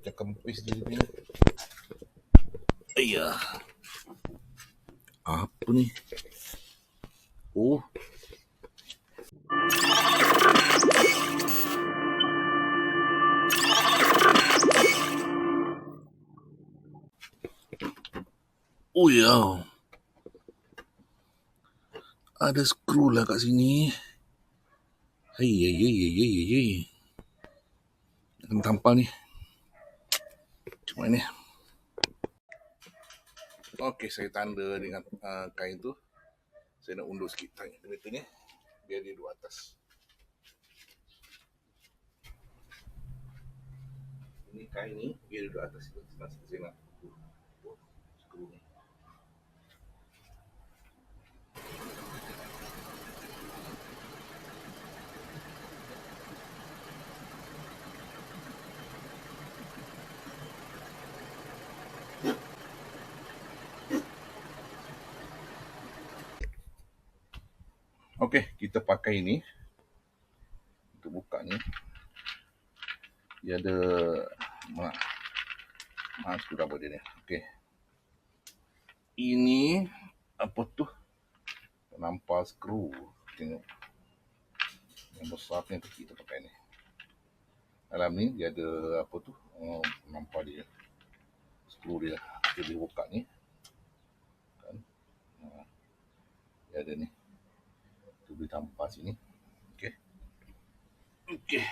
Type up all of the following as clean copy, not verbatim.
Macam kempis dia ni. Ayah. Apa ni? Oh. Oh ya. Ada skru lah kat sini. Hei. Nak tampal ni. Macam mana ni? Okey, saya tanda dengan kain tu. Saya nak undur sikit meter ni. Biar dia duduk atas. Ini kain ni, biar dia duduk atas. Saya nak skru ni. Okey, kita pakai ini untuk buka ni. Dia ada skrudraber dia ni. Okey. Ini apa tu? Nampak skru. Tengok. Yang besar ni kita pakai ni. Dalam ni dia ada apa tu? Nampak dia. Skru dia. Kita buka ni. Kan? Dia ada ni. Tu boleh tampal sini. Okey.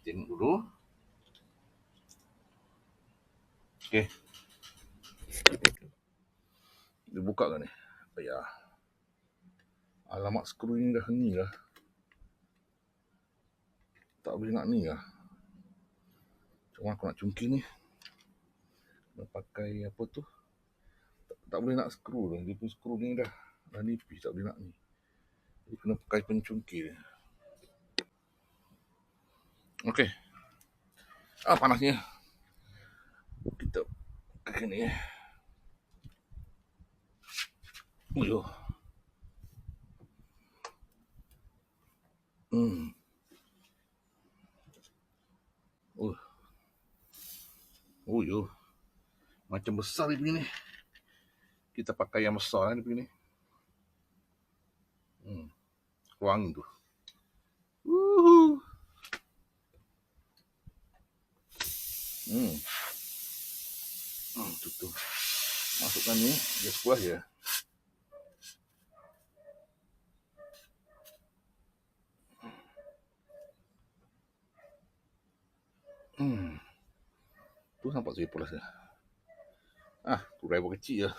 Tengok dulu. Okey. Dia buka kan ni. Ayah. Alamak, skru ni dah ni lah. Tak boleh nak ni lah. Cuma aku nak cungkil ni. Nak pakai apa tu? Tak boleh nak skru dah. Dia pun skru ni dah nipis. Tak boleh nak ni. Jadi kena pakai pencungkil. Okey. Panasnya. Kita pakai ni. Uyuh. Uyuh. Macam besar dia punya ni. Kita pakai yang besar dia punya ni. Wangi tu. Tutup. Masukkan ni. Dia sepuas je. Tu nampak saya pulas je. Screwdriver kecil je.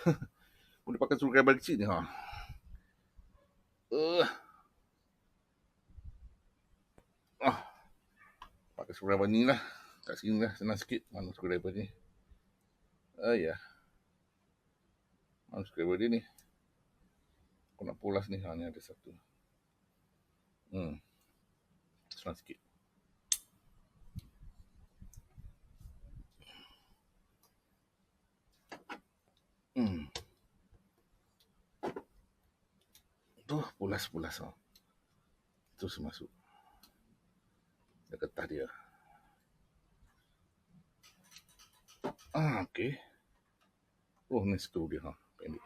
Boleh pakai screwdriver kecil ni. Pakai screwdriver ni lah. Kat sini lah. Senang sikit. Mana screwdriver ni? Ya. Mana screwdriver dia ni? Aku nak pulas ni. Ni ada satu. Senang sikit. Tu pulas. Terus masuk. Dia getah dia. Okey. Ni skru dia. Pendek.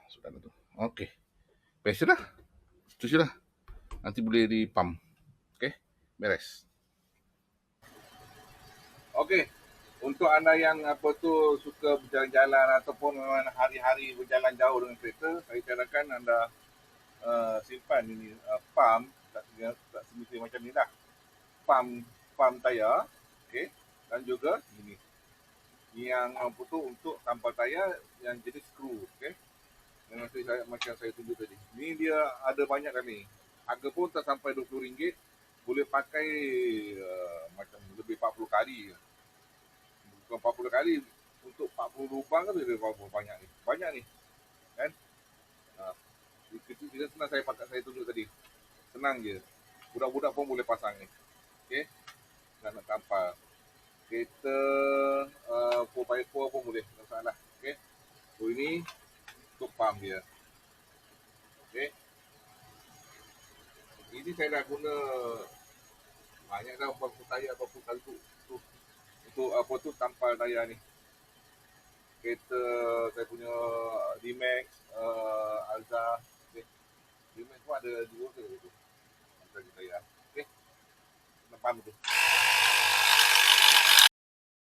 Sudah tu. Okey. Best dah. Itu je lah. Nanti boleh dipump. Okey. Beres. Okey. Untuk anda yang suka berjalan-jalan ataupun hari-hari berjalan jauh dengan kereta, saya sarankan anda simpan ini pump tak semestinya macam ni lah. Pump tayar. Okey. Dan juga ini. Yang untuk tampal tayar yang jenis skru. Okey. Macam saya tunjuk tadi. Ni dia ada banyak kali. Harga pun tak sampai RM20. Boleh pakai macam lebih 40 kali. Bukan 40 kali. Untuk 40 lubang kan lebih banyak ni. Banyak ni. Kan? Kita senang saya tunjuk tadi. Senang je. Budak-budak pun boleh pasang ni. Okey. Nak tampal. Kereta 4x4 pun boleh. Tak masalah. Okey. So ini untuk pump dia. Okey. Ini saya dah guna Banyak dah berapa tayar berapa kali tu untuk apa tu tampal tayar ni. Kereta saya punya D-Max, Alza. Okay. D-Max pun ada dua ke tu. Kali tayar. Okay. Nampak tu.